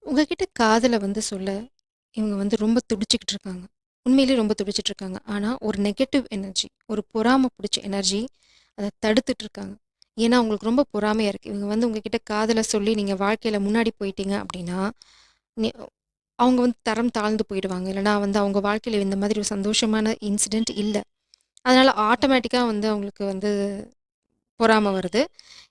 உங்ககிட்ட காதல வந்து சொல்ல, இவங்க வந்து ரொம்ப துடிச்சுக்கிட்டு இருக்காங்க. உண்மையிலேயே ரொம்ப துடிச்சிட்டு இருக்காங்க. ஆனா, ஒரு நெகட்டிவ் எனர்ஜி, ஒரு பொறாம புடிச்ச எனர்ஜி அத தடுத்துட்டு இருக்காங்க. ஏன்னா, அவங்களுக்கு ரொம்ப பொறாமையா இருக்கு. இவங்க வந்து உங்ககிட்ட காதல சொல்லி நீங்க வாழ்க்கையில முன்னாடி போயிட்டீங்க அப்படின்னா, நீ அவங்க வந்து தரம் தாழ்ந்து போயிடுவாங்க. இல்லன்னா வந்து அவங்க வாழ்க்கையில இந்த மாதிரி ஒரு சந்தோஷமான இன்சிடென்ட் இல்ல. அதனால ஆட்டோமேட்டிக்கா வந்து அவங்களுக்கு வந்து பொறாம வருது.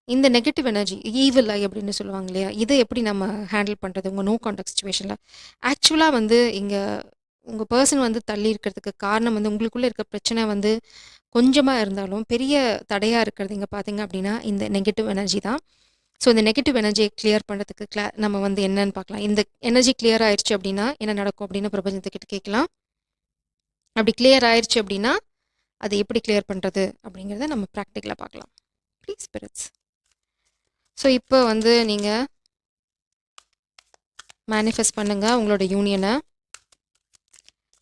இந்த நெகட்டிவ் எனர்ஜி, ஈவில் ஐ அப்படின்னு சொல்லுவாங்க இல்லையா? இத எப்படி நம்ம ஹேண்டில் பண்றது? உங்க நோ கான்டாக்ட் சிச்சுவேஷன்ல. ஆக்சுவலா வந்து இங்க உங்க பெர்சன் வந்து தள்ளி இருக்கிறதுக்கு காரணம் வந்து உங்களுக்குள்ள இருக்க பிரச்சனை வந்து கொஞ்சமா இருந்தாலும், பெரிய தடையா இருக்கிறது இங்க பார்த்தீங்க அப்படின்னா, இந்த நெகட்டிவ் எனர்ஜி தான். ஸோ இந்த நெகட்டிவ் எனர்ஜிய கிளியர் பண்றதுக்கு நம்ம வந்து என்னன்னு பார்க்கலாம். இந்த எனர்ஜி கிளியர் ஆயிருச்சு அப்படின்னா, என்ன நடக்கும் அப்படின்னு பிரபஞ்சத்துக்கிட்ட கேட்கலாம். அப்படி கிளியர் ஆயிருச்சு அப்படின்னா, அத எப்படி கிளியர் பண்றது? அப்படிங்கிறத நம்ம பிராக்டிகலா பார்க்கலாம். Please spirits. ஸோ இப்போ வந்து நீங்க மேனிஃபெஸ்ட் பண்ணுங்க உங்களோட யூனியன.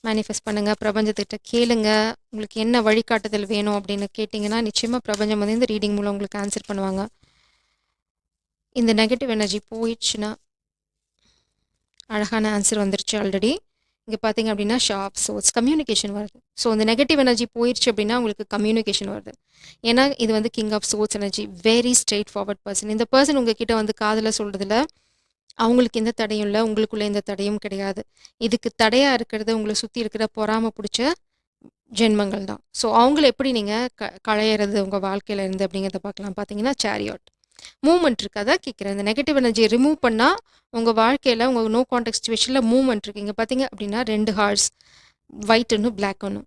மேனிஃபெஸ்ட் பண்ணுங்க. பிரபஞ்சத்துக்கிட்ட கேளுங்க. உங்களுக்கு என்ன வழிகாட்டுதல் வேணும் அப்படின்னு கேட்டிங்கன்னா, நிச்சயமா பிரபஞ்சம் வந்து இந்த ரீடிங் மூலம் உங்களுக்கு ஆன்சர் பண்ணுவாங்க. இந்த நெகட்டிவ் எனர்ஜி போயிடுச்சுன்னா, அழகான ஆன்சர் வந்துருச்சு ஆல்ரெடி. இங்க பார்த்தீங்க அப்படின்னா, ஷார்ப் சோர்ஸ் கம்யூனிகேஷன் வருது. ஸோ இந்த நெகட்டிவ் எனர்ஜி போயிடுச்சு அப்படின்னா, உங்களுக்கு கம்யூனிகேஷன் வருது. ஏன்னா, இது வந்து king of source energy. Very straight forward person. இந்த பர்சன் உங்ககிட்ட வந்து காதல சொல்றதுல அவங்களுக்கு எந்த தடையும் இல்ல. உங்களுக்குள்ள எந்த தடையும் கிடையாது. இதுக்கு தடையா இருக்கிறது உங்கள சுத்தி இருக்கிற பொறாம புடிச்ச ஜென்மங்கள் தான். ஸோ அவங்கள எப்படி நீங்க களையறது உங்க வாழ்க்கையில இருந்து அப்படிங்கிறத பார்க்கலாம். பார்த்தீங்கன்னா, சேரியாட். மூவ்மெண்ட் இருக்கு. அதான் கேட்கிறேன். இந்த நெகட்டிவ் எனர்ஜிய ரிமூவ் பண்ணா, உங்க வாழ்க்கையில உங்க நோ கான்டாக்ட் சிச்சுவேஷன்ல மூவ்மெண்ட் இருக்கு. இங்க பார்த்தீங்க அப்படின்னா 2 ஹார்ஸ். ஒயிட் ஒண்ணு, பிளாக் ஒண்ணு.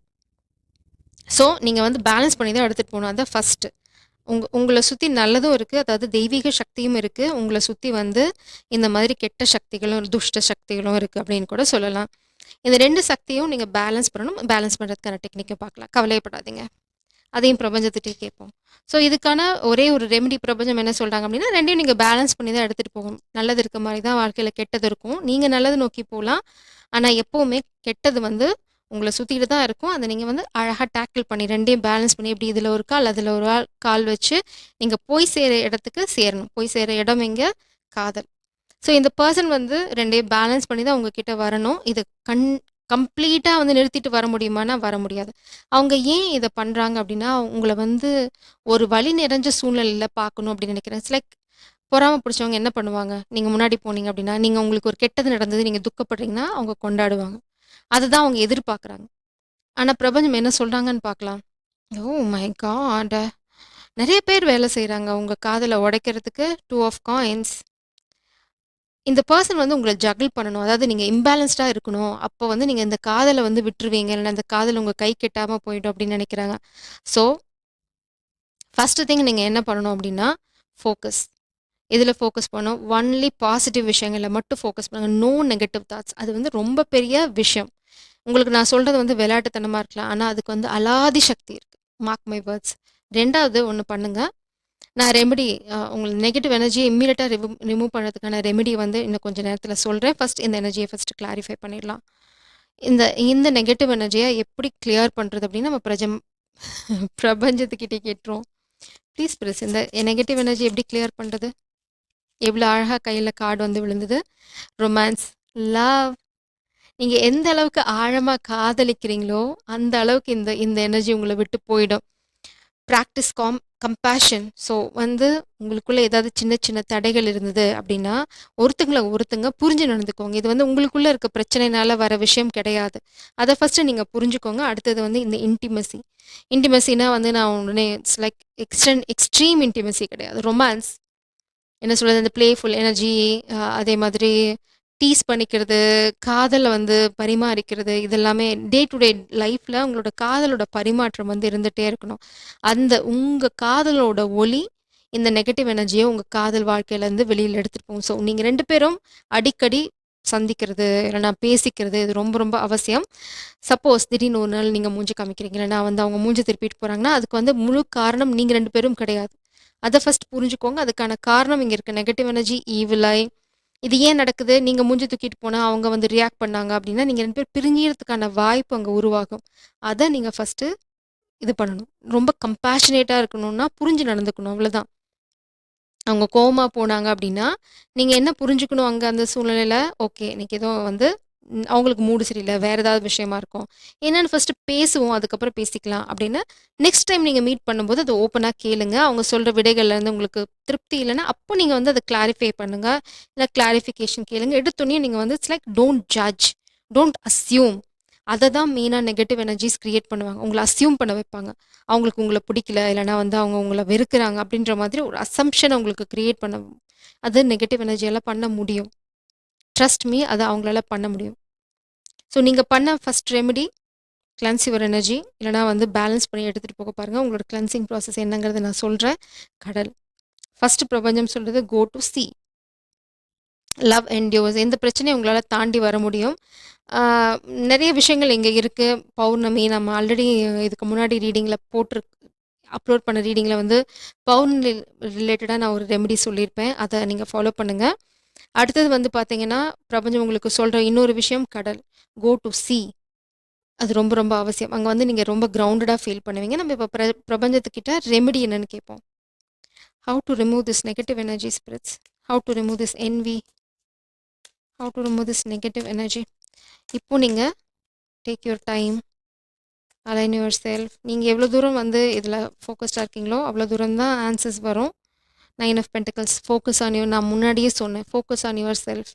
ஸோ நீங்க வந்து பேலன்ஸ் பண்ணி தான் எடுத்துட்டு போணும். அதான் ஃபர்ஸ்ட்டு. உங்கள சுத்தி நல்லதும் இருக்கு. அதாவது தெய்வீக சக்தியும் இருக்கு. உங்கள சுத்தி வந்து இந்த மாதிரி கெட்ட சக்திகளும், துஷ்ட சக்திகளும் இருக்கு அப்படின்னு கூட சொல்லலாம். இந்த 2 சக்தியும் நீங்க பேலன்ஸ் பண்ணணும். பேலன்ஸ் பண்றதுக்கான டெக்னிக்க பார்க்கலாம். கவலையப்படாதீங்க. அதையும் பிரபஞ்சத்துட்டயே கேட்போம். ஸோ இதுக்கான ஒரே ஒரு ரெமெடி பிரபஞ்சம் என்ன சொல்றாங்க அப்படின்னா, 2யும் நீங்க பேலன்ஸ் பண்ணி தான் எடுத்துட்டு போகணும். நல்லது இருக்க மாரி தான் வாழ்க்கையில கெட்டது இருக்கும். நீங்க நல்லது நோக்கி போலாம். ஆனா எப்பவுமே கெட்டது வந்து உங்கள சுத்திட்டு தான் இருக்கும். அத நீங்க வந்து அழகா டேக்கிள் பண்ணி 2யும் பேலன்ஸ் பண்ணி எப்படி இதுல ஒரு கால், அதுல ஒரு கால் வச்சு நீங்க போய் சேர இடத்துக்கு சேரணும். போய் சேர இடம் எங்க? காதல். ஸோ இந்த பெர்சன் வந்து 2யும் பேலன்ஸ் பண்ணி தான் உங்ககிட்ட வரணும். இது கம்ப்ளீட்டா வந்து நிறுத்திட்டு வர முடியுமான்னா, வர முடியாது. அவங்க ஏன் இத பண்றாங்க அப்டின்னா, உங்கள வந்து ஒரு வழி நிறைஞ்ச சூழ்நிலையில பார்க்கணும் அப்டின்னு நெனைக்கிறேன். இட்ஸ் லைக் பொறாம பிடிச்சவங்க என்ன பண்ணுவாங்க? நீங்க முன்னாடி போனீங்க அப்டின்னா, நீங்க உங்களுக்கு ஒரு கெட்டது நடந்தது, நீங்க துக்கப்படுறீங்கன்னா, அவங்க கொண்டாடுவாங்க. அதுதான் அவங்க எதிர்பார்க்குறாங்க. ஆனா பிரபஞ்சம் என்ன சொல்றாங்கன்னு பார்க்கலாம். Oh my God! நெறைய பேர் வேல செய்றாங்க உங்க காதல உடைக்கிறதுக்கு. 2 ஆஃப் காயின்ஸ். இந்த பெர்சன் வந்து உங்கள ஜகிள் பண்ணணும். அதாவது நீங்க இம்பேலன்ஸ்டா இருக்கணும். அப்போ வந்து நீங்க இந்த காதல வந்து விட்டுருவீங்க. இல்லன்னா இந்த காதல் உங்க கை கெட்டாம போயிடும் அப்படின்னு நெனைக்கிறாங்க. ஸோ, ஃபர்ஸ்ட் திங் நீங்க என்ன பண்ணணும் அப்படின்னா, ஃபோக்கஸ். எதுல ஃபோக்கஸ் பண்ணணும்? ஒன்லி பாசிட்டிவ் விஷயங்கள்ல மட்டும் ஃபோக்கஸ் பண்ணுங்க. No negative thoughts. அது வந்து ரொம்ப பெரிய விஷயம். உங்களுக்கு நான் சொல்றது வந்து விளையாட்டுத்தனமா இருக்கலாம். ஆனா அதுக்கு வந்து அலாதி சக்தி இருக்கு. Mark my words. 2வது ஒண்ணு பண்ணுங்க. நான் ரெமெடி உங்களுக்கு நெகட்டிவ் எனர்ஜிய இம்மீடியட்டா ரிமூவ் பண்ணதுக்கான ரெமெடி வந்து இன்னும் கொஞ்ச நேரத்தில சொல்றேன். ஃபர்ஸ்ட் இந்த எனர்ஜிய ஃபர்ஸ்ட் கிளாரிஃபை பண்ணிடலாம். இந்த இந்த நெகட்டிவ் எனர்ஜிய எப்படி கிளியர் பண்றது அப்படின்னு நம்ம பிரபஞ்சத்துக்கிட்ட கேட்டுருவோம். ப்ளீஸ் பிளீஸ் இந்த நெகட்டிவ் எனர்ஜி எப்படி கிளியர் பண்றது? எவ்வளோ அழகா கையில கார்டு வந்து விழுந்தது. Romance, love. நீங்க எந்த அளவுக்கு ஆழமா காதலிக்கிறீங்களோ, அந்த அளவுக்கு இந்த இந்த எனர்ஜி உங்கள விட்டு போயிடும். Practice compassion. ஸோ வந்து உங்களுக்குள்ள ஏதாவது சின்ன சின்ன தடைகள் இருந்தது அப்படின்னா, ஒருத்தங்கள ஒருத்தங்க புரிஞ்சு நடந்துக்கோங்க. இது வந்து உங்களுக்குள்ள இருக்க பிரச்சனைனால வர விஷயம் கிடையாது. அத ஃபர்ஸ்ட்டு நீங்க புரிஞ்சுக்கோங்க. அடுத்தது வந்து இந்த இன்டிமசி. இன்டிமசினா வந்து நான் உடனே இட்ஸ் லைக் எக்ஸ்ட்ரீம் இன்டிமசி கிடையாது. ரொமான்ஸ். என்ன சொல்றது? அந்த பிளேஃபுல் எனர்ஜி, அதே மாதிரி டீஸ் பண்ணிக்கிறது, காதல வந்து பரிமாறிக்கிறது, இதெல்லாமே டே டு டே லைஃப்ல உங்களோட காதலோட பரிமாற்றம் வந்து இருந்துட்டே இருக்கணும். அந்த உங்க காதலோட ஒளி, இந்த நெகட்டிவ் எனர்ஜிய உங்க காதல் வாழ்க்கையிலருந்து வெளியில எடுத்துட்டு போகும். ஸோ நீங்க 2 பேரும் அடிக்கடி சந்திக்கிறது, இல்லன்னா பேசிக்கிறது, இது ரொம்ப ரொம்ப அவசியம். சப்போஸ் திடீர்னு ஒரு நாள் நீங்க மூஞ்சி காமிக்கிறீங்க, இல்லன்னா வந்து அவங்க மூஞ்சி திருப்பிட்டு போறாங்கன்னா, அதுக்கு வந்து முழு காரணம் நீங்க 2 பேரும் கிடையாது. அத ஃபர்ஸ்ட் புரிஞ்சுக்கோங்க. அதுக்கான காரணம் இங்க இருக்கு. Negative energy, evil eye. இது ஏன் நடக்குது? நீங்க மூஞ்சி தூக்கிட்டு போனா, அவங்க வந்து ரியாக்ட் பண்ணாங்க அப்டின்னா, நீங்க 2 பேரும் பிரிஞ்சிறதுக்கான வாய்ப்பு அங்க உருவாகும். அத நீங்க ஃபர்ஸ்ட்டு இது பண்ணணும். ரொம்ப கம்பேஷனேட்டா இருக்கணும்னா, புரிஞ்சு நடந்துக்கணும். அவ்வளதான். அவங்க கோவமா போனாங்க அப்படின்னா, நீங்க என்ன புரிஞ்சுக்கணும் அங்க அந்த சூழ்நிலையில, ஓகே இன்னைக்கு ஏதோ வந்து அவங்களுக்கு மூடு சரியில்ல. வேற ஏதாவது விஷயமா இருக்கும். என்னன்னு ஃபர்ஸ்ட்டு பேசுவோம். அதுக்கப்புறம் பேசிக்கலாம் அப்படின்னு, நெக்ஸ்ட் டைம் நீங்க மீட் பண்ணும்போது அத ஓப்பனா கேளுங்க. அவங்க சொல்ற விடைகள்லேருந்து உங்களுக்கு திருப்தி இல்லன்னா, அப்போ நீங்க வந்து அத கிளாரிஃபை பண்ணுங்க. இல்ல கிளாரிஃபிகேஷன் கேளுங்க. எடுத்தோனே நீங்க வந்து it's like don't judge, don't assume. அத தான் மெயினா நெகட்டிவ் எனர்ஜிஸ் கிரியேட் பண்ணுவாங்க. உங்கள அஸ்யூம் பண்ண வைப்பாங்க. அவங்களுக்கு உங்கள பிடிக்கல, இல்லன்னா வந்து அவங்க உங்கள வெறுக்குறாங்க அப்படின்ற மாதிரி ஒரு அசம்ப்ஷன உங்களுக்கு கிரியேட் பண்ண அது நெகட்டிவ் எனர்ஜியால பண்ண முடியும். ட்ரஸ்ட் மீ அத அவங்களால பண்ண முடியும். ஸோ நீங்க பண்ண first remedy cleanse your energy. இல்லன்னா வந்து பேலன்ஸ் பண்ணி எடுத்துட்டு போக பாருங்க. உங்களோட கிளென்சிங் ப்ராசஸ் என்னங்கிறத நான் சொல்றேன். கடல். ஃபர்ஸ்ட் பிரபஞ்சம் சொல்றது கோ டூ சி. லவ் என்டியூர்ஸ். எந்த பிரச்சனையும் உங்களால தாண்டி வர முடியும். ஆ, நெறைய விஷயங்கள் இங்க இருக்கு. பௌர்ணமி நம்ம ஆல்ரெடி இதுக்கு முன்னாடி ரீடிங்ல அப்லோட் பண்ண ரீடிங்ல வந்து பவுர்ணமி ரிலேட்டடா நான் ஒரு ரெமெடி சொல்லியிருப்பேன். அத நீங்க ஃபாலோ பண்ணுங்க. அடுத்தது வந்து பார்த்தீங்கன்னா, பிரபஞ்சம் உங்களுக்கு சொல்ற இன்னொரு விஷயம் கடல். கோ டூ சி. அது ரொம்ப ரொம்ப அவசியம். அங்க வந்து நீங்க ரொம்ப கிரவுண்டடா ஃபீல் பண்ணுவீங்க. நம்ம இப்ப பிரபஞ்சத்துக்கிட்ட ரெமெடி என்னன்னு கேட்போம். How to remove this negative energy spirits? How to remove this envy? How to remove this negative energy? இப்போ நீங்க take your time, align your self. நீங்க எவ்வளோ தூரம் வந்து இதில ஃபோக்கஸ்டா இருக்கீங்களோ, அவ்வளோ தூரம் தான் ஆன்சர்ஸ் வரும். 9 of pentacles focus on your. நான் முன்னாடியே சொன்னேன். Focus on your self.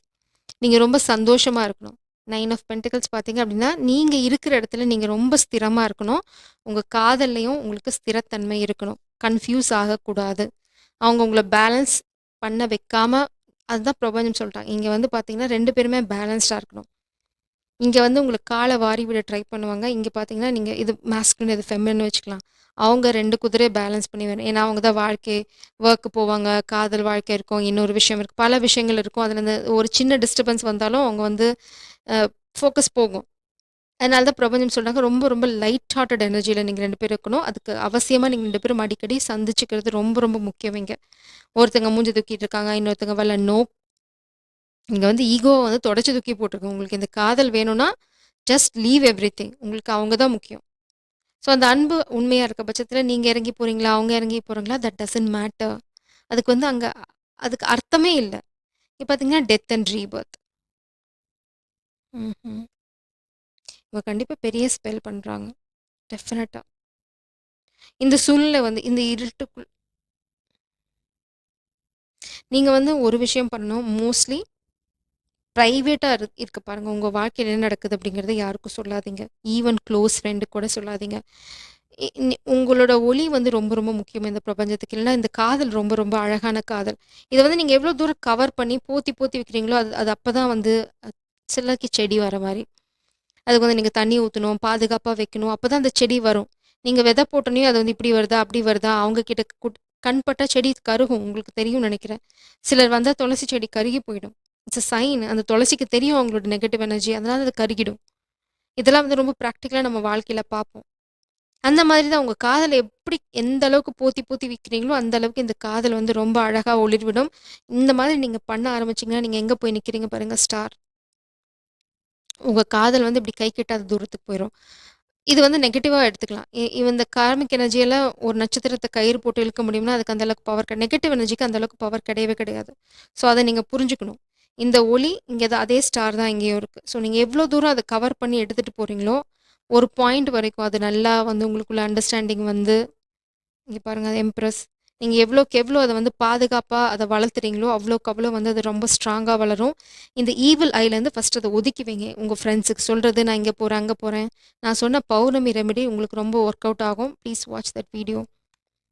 நீங்க ரொம்ப சந்தோஷமா இருக்கணும். 9 ஆஃப் பென்டிகல்ஸ் பார்த்தீங்க அப்படின்னா, நீங்க இருக்கிற இடத்துல நீங்க ரொம்ப ஸ்திரமா இருக்கணும். உங்க காதல்லயும் உங்களுக்கு ஸ்திரத்தன்மை இருக்கணும். கன்ஃப்யூஸ் ஆகக்கூடாது. அவங்க உங்கள பேலன்ஸ் பண்ண வைக்காம அதுதான் பிரபஞ்சம் சொல்ட்டாங்க. இங்க வந்து பார்த்தீங்கன்னா, 2 பேருமே பேலன்ஸ்டா இருக்கணும். இங்க வந்து உங்களுக்கு கால வாரி விட ட்ரை பண்ணுவாங்க. இங்க பார்த்தீங்கன்னா, நீங்க இது மாஸ்குலின் இது ஃபெமினின்னு வச்சுக்கலாம். அவங்க 2 குதிரைய பேலன்ஸ் பண்ணி வேணும். ஏன்னா, அவங்க தான் ஒர்க் போவாங்க, காதல் வாழ்க்கை இருக்கும், இன்னொரு விஷயம் இருக்கு. பல விஷயங்கள் இருக்கும். அதுல இந்த ஒரு சின்ன டிஸ்டர்பன்ஸ் வந்தாலும் அவங்க வந்து அ ஃபோக்கஸ் போகும். அதனால தான் பிரபஞ்சம் சொல்றாங்க, ரொம்ப ரொம்ப லைட் ஹார்ட்டட் எனர்ஜில நீங்க 2 பேரும் இருக்கணும். அதுக்கு அவசியமா நீங்க 2 பேரும் அடிக்கடி சந்திச்சுக்கிறது ரொம்ப ரொம்ப முக்கியம் இங்க. ஒருத்தங்க மூஞ்சி தூக்கிட்டு இருக்காங்க, இன்னொருத்தங்க வரல. நோ. இங்க வந்து ஈகோவ வந்து தொடச்சு தூக்கி போட்டுருங்க. உங்களுக்கு இந்த காதல் வேணும்னா, ஜஸ்ட் லீவ் எவ்ரிதிங். உங்களுக்கு அவங்க தான் முக்கியம். ஸோ அந்த அன்பு உண்மையா இருக்க பட்சத்தில நீங்க இறங்கி போறீங்களா? அவங்க இறங்கி போறாங்களா? That doesn't matter. அதுக்கு வந்து அங்க அதுக்கு அர்த்தமே இல்ல. இப்ப பார்த்தீங்கன்னா, டெத் அண்ட் ரீபர்த். ம்ஹ்ம். இவங்க கண்டிப்பா பெரிய ஸ்பெல் பண்றாங்க. டெஃபினட்டா. இந்த சூழ்நிலை வந்து இந்த இருட்டுக்குள் நீங்க வந்து ஒரு விஷயம் பண்ணணும். மோஸ்ட்லி பிரைவேட்டா இருக்க பாருங்க. உங்க வாழ்க்கையில என்ன நடக்குது அப்படிங்கிறத யாருக்கும் சொல்லாதீங்க. ஈவன் க்ளோஸ் ஃப்ரெண்டுக்கு கூட சொல்லாதீங்க. உங்களோட ஒளி வந்து ரொம்ப ரொம்ப முக்கியம் இந்த பிரபஞ்சத்துக்கு. இல்லைன்னா இந்த காதல் ரொம்ப ரொம்ப அழகான காதல். இத வந்து நீங்க எவ்வளோ தூரம் கவர் பண்ணி போத்தி போத்தி வைக்கிறீங்களோ, அது அது அப்பதான் வந்து சிலருக்கு செடி வர மாரி. அதுக்கு வந்து நீங்க தண்ணி ஊத்தணும், பாதுகாப்பா வைக்கணும். அப்பதான் அந்த செடி வரும். நீங்க விதை போட்டோனே அது வந்து இப்படி வருதா, அப்படி வருதா, அவங்க கிட்ட கண் பட்டா செடி கருகும். உங்களுக்கு தெரியும்னு நெனைக்கிறேன். சிலர் வந்தா துளசி செடி கருகி போயிடும். It's a sign. அந்த துளசிக்கு தெரியும் அவங்களோட நெகட்டிவ் எனர்ஜி. அதனால அது கருகிடும். இதெல்லாம் வந்து ரொம்ப பிராக்டிகலா நம்ம வாழ்க்கையில பார்ப்போம். அந்த மாதிரி தான் உங்க காதல எப்படி எந்த அளவுக்கு போத்தி போத்தி வைக்கிறீங்களோ, அந்த அளவுக்கு இந்த காதல் வந்து ரொம்ப அழகா ஒளிர்விடும். இந்த மாதிரி நீங்க பண்ண ஆரம்பிச்சீங்கன்னா, நீங்க எங்க போய் நிக்கிறீங்க பாருங்க ஸ்டார். உங்க காதல் வந்து இப்படி கை கெட்டாத தூரத்துக்கு போயிரும். இது வந்து நெகட்டிவா எடுத்துக்கலாம். இந்த கார்மிக் எனர்ஜியெல்லாம் ஒரு நட்சத்திரத்த கயிறு போட்டு இழுக்க முடியும்னா, அதுக்கு அந்த அளவுக்கு பவர் நெகட்டிவ் எனர்ஜிக்கு அந்த அளவுக்கு பவர் கிடையவே கிடையாது. ஸோ, அத நீங்க புரிஞ்சுக்கணும். இந்த ஒளி இங்க அதே ஸ்டார் தான் இங்கேயும் இருக்கு. ஸோ, நீங்க எவ்வளோ தூரம் அத கவர் பண்ணி எடுத்துட்டு போறீங்களோ, ஒரு பாயிண்ட் வரைக்கும் அது நல்லா வந்து உங்களுக்குள்ள அண்டர்ஸ்டாண்டிங் வந்து இங்க பாருங்க எம்ப்ரஸ். நீங்க எவ்வளோக்கு எவ்வளோ அத வந்து பாதுகாப்பா அத வளர்த்துறீங்களோ, அவ்வளோக்கு அவ்வளோ வந்து அது ரொம்ப ஸ்ட்ராங்கா வளரும். இந்த ஈவில் ஐலேருந்து ஃபர்ஸ்ட் அத ஒதுக்கி வைங்க. உங்க ஃப்ரெண்ட்ஸுக்கு சொல்றது, நான் இங்க போறேன், அங்க போறேன். நான் சொன்ன பௌர்ணமி ரெமெடி உங்களுக்கு ரொம்ப ஒர்க் அவுட் ஆகும். Please watch that video.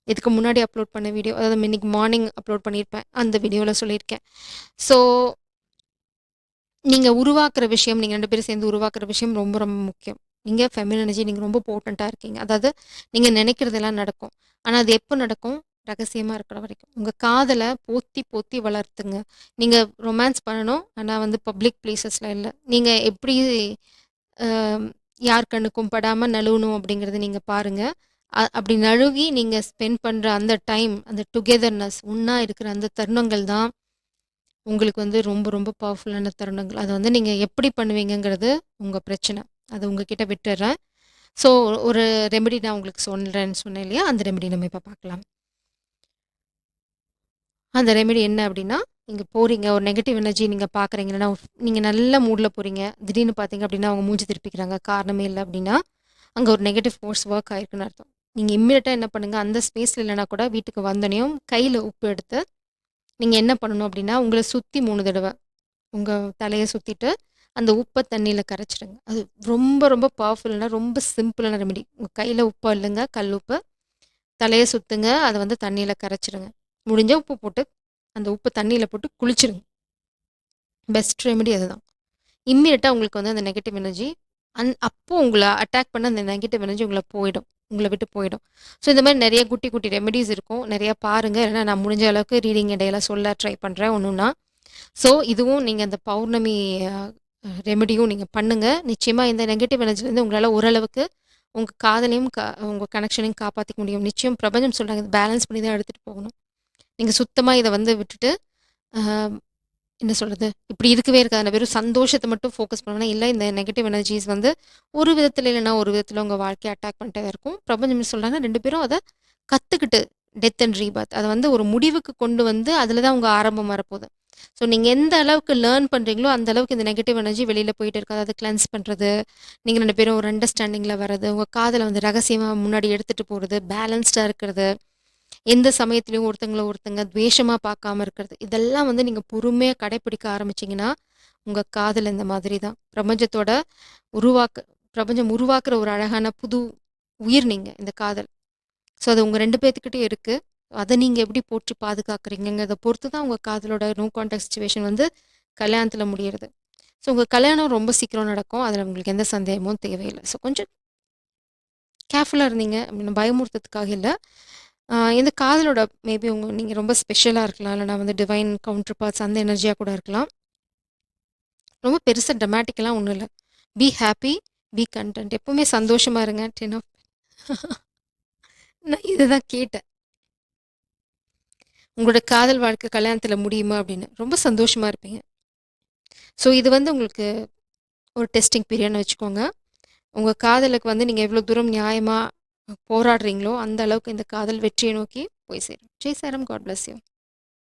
இதுக்கு முன்னாடி அப்லோட் பண்ண வீடியோ. அதாவது இன்னைக்கு மார்னிங் அப்லோட் பண்ணியிருப்பேன். அந்த வீடியோல சொல்லியிருக்கேன். ஸோ, நீங்க உருவாக்குற விஷயம், நீங்க 2 பேரும் சேர்ந்து உருவாக்குற விஷயம் ரொம்ப ரொம்ப முக்கியம். நீங்க ஃபெமினின் எனர்ஜி நீங்க ரொம்ப போட்டன்ட்டா இருக்கீங்க. அதாவது நீங்க நினைக்கிறதெல்லாம் நடக்கும். ஆனா அது எப்ப நடக்கும்? ரகசியமா இருக்கிற வரைக்கும். உங்க காதல போத்தி போத்தி வளர்த்துங்க. நீங்க ரொமான்ஸ் பண்ணணும். ஆனா வந்து பப்ளிக் பிளேஸஸ்ல இல்ல. நீங்க எப்படி அ யார் கண்ணுக்கும் படாம நழுவணும் அப்படிங்கிறத நீங்க பாருங்க. அப்படி நழுவி நீங்க ஸ்பெண்ட் பண்ற அந்த டைம், அந்த டுகெதர்னஸ் ஒண்ணா இருக்கிற அந்த தருணங்கள் தான் உங்களுக்கு வந்து ரொம்ப ரொம்ப பவர்ஃபுல்லான தருணங்கள். அத வந்து நீங்க எப்படி பண்ணுவீங்கங்கிறது உங்க பிரச்சனை. அத உங்ககிட்ட விட்டுர்றேன். ஸோ ஒரு ரெமெடி நான் உங்களுக்கு சொல்றேன்னு சொன்னேன் இல்லையா? அந்த ரெமெடி நம்ம இப்ப பார்க்கலாம். அந்த ரெமெடி என்ன அப்படின்னா, நீங்க போறீங்க, ஒரு நெகட்டிவ் எனர்ஜி நீங்க பார்க்குறீங்க, இல்லைன்னா நீங்க நல்ல மூட்ல போறீங்க. திடீர்னு பார்த்தீங்க அப்படின்னா, அவங்க மூஞ்சி திருப்பிக்கிறாங்க. காரணமே இல்ல அப்படின்னா, அங்க ஒரு நெகட்டிவ் ஃபோர்ஸ் ஒர்க் ஆயிருக்குன்னு அர்த்தம். நீங்க இம்மீடியட்டா என்ன பண்ணுங்க, அந்த ஸ்பேஸ்ல இல்லைனா கூட வீட்டுக்கு வந்தோனேயும் கையில உப்பு எடுத்து, நீங்க என்ன பண்ணணும் அப்படின்னா, உங்கள சுத்தி 3 தடவ உங்க தலைய சுத்திட்டு, அந்த உப்ப தண்ணீல கரைச்சிடுங்க. அது ரொம்ப ரொம்ப பவர்ஃபுல்லான, ரொம்ப சிம்பிளான ரெமெடி. உங்க கையில உப்பு அள்ளுங்க, கல் உப்பு. தலைய சுத்துங்க. அத வந்து தண்ணீல கரைச்சிடுங்க. முடிஞ்சா உப்பு போட்டு, அந்த உப்பு தண்ணீல போட்டு குளிச்சிருங்க. பெஸ்ட் ரெமெடி அதுதான். இம்மீடியட்டா உங்களுக்கு வந்து அந்த நெகட்டிவ் எனர்ஜி அப்போ உங்கள அட்டாக் பண்ண அந்த நெகட்டிவ் எனர்ஜி உங்கள போயிடும். உங்கள விட்டு போயிடும். ஸோ இந்த மாரி நெறைய குட்டி குட்டி ரெமெடிஸ் இருக்கும். நெறைய பாருங்க. இல்லைனா நான் முடிஞ்ச அளவுக்கு ரீடிங் இடையில சொல்ல ட்ரை பண்றேன் ஒன்னொன்னா. ஸோ இதுவும் நீங்க அந்த பௌர்ணமி அ ரெமெடியும் நீங்க பண்ணுங்க. நிச்சயமா இந்த நெகட்டிவ் எனர்ஜிலேருந்து உங்களால ஓரளவுக்கு உங்க காதலையும் உங்க கனெக்ஷனையும் காப்பாத்திக்க முடியும். நிச்சயம் பிரபஞ்சம் சொல்றாங்க. இத பேலன்ஸ் பண்ணி தான் எடுத்துட்டு போகணும். நீங்க சுத்தமா இத வந்து விட்டுட்டு, அ என்ன சொல்றது? இப்படி இருக்கவே இருக்காது. நான் வெறும் சந்தோஷத்த மட்டும் ஃபோக்கஸ் பண்ணுவேன்னா, இல்ல இந்த நெகட்டிவ் எனர்ஜிஸ் வந்து ஒரு விதத்துல இல்லன்னா ஒரு விதத்துல உங்க வாழ்க்கைய அட்டாக் பண்ணிட்டே தான் இருக்கும். பிரபஞ்சம் என்ன சொல்றாங்க, 2 பேரும் அத கத்துக்கிட்டு டெத் அண்ட் ரீபர்த் அத வந்து ஒரு முடிவுக்கு கொண்டு வந்து அதுல தான் உங்க ஆரம்பம் வரப்போது. ஸோ நீங்க எந்த அளவுக்கு லேர்ன் பண்றீங்களோ, அந்த அளவுக்கு இந்த நெகட்டிவ் எனர்ஜி வெளியில போயிட்டு இருக்கு. அதாவது கிளென்ஸ் பண்றது, நீங்க 2 பேரும் ஒரு அண்டர்ஸ்டாண்டிங்ல வர்றது, உங்க காதல வந்து ரகசியமா முன்னாடி எடுத்துட்டு போறது, பேலன்ஸ்டா இருக்கிறது. எந்த சமயத்திலயும் ஒருத்தங்கள ஒருத்தங்க துவேஷமா பார்க்காம இருக்கிறது. இதெல்லாம் வந்து நீங்க பொறுமையா கடைப்பிடிக்க ஆரம்பிச்சீங்கன்னா, உங்க காதல் இந்த மாதிரி தான். உருவாக்க பிரபஞ்சம் உருவாக்குற ஒரு அழகான புது உயிர் நீங்க, இந்த காதல். ஸோ அது உங்க 2 பேத்துக்கிட்டயும் இருக்கு. அத நீங்க எப்படி போற்றி பாதுகாக்கிறீங்கங்கிறத பொறுத்து தான் உங்க காதலோட நோ கான்டாக்ட் சிச்சுவேஷன் வந்து கல்யாணத்தில முடியறது. ஸோ உங்க கல்யாணம் ரொம்ப சீக்கிரம் நடக்கும். அதில உங்களுக்கு எந்த சந்தேகமும் தேவையில்ல. ஸோ கொஞ்சம் கேர்ஃபுல்லா இருந்தீங்க அப்படின்னு பயமுறுத்துறதுக்காக இல்ல. இந்த காதலோட மேபி நீங்க ரொம்ப ஸ்பெஷலா இருக்கலாம். இல்லன்னா வந்து டிவைன் கவுண்டர் பார்ட்ஸ் அந்த எனர்ஜியா கூட இருக்கலாம். ரொம்ப பெருசா ட்ரமாட்டிக்கலா ஒண்ணும் இல்ல. Be happy, be content. எப்பவுமே சந்தோஷமா இருங்க. 10 ஆஃப் நான் இதுதான் கேட்டேன். உங்களோட காதல் வாழ்க்கை கல்யாணத்தில முடியுமா அப்படின்னு. ரொம்ப சந்தோஷமா இருப்பீங்க. ஸோ இது வந்து உங்களுக்கு ஒரு டெஸ்டிங் பீரியட்ன்னு வச்சுக்கோங்க. உங்க காதலுக்கு வந்து நீங்க எவ்வளோ தூரம் நியாயமா போராடுறீங்களோ, அந்த அளவுக்கு இந்த காதல் வெற்றியை நோக்கி போய் சேரும். ஜெய் சாய்ராம். God bless you.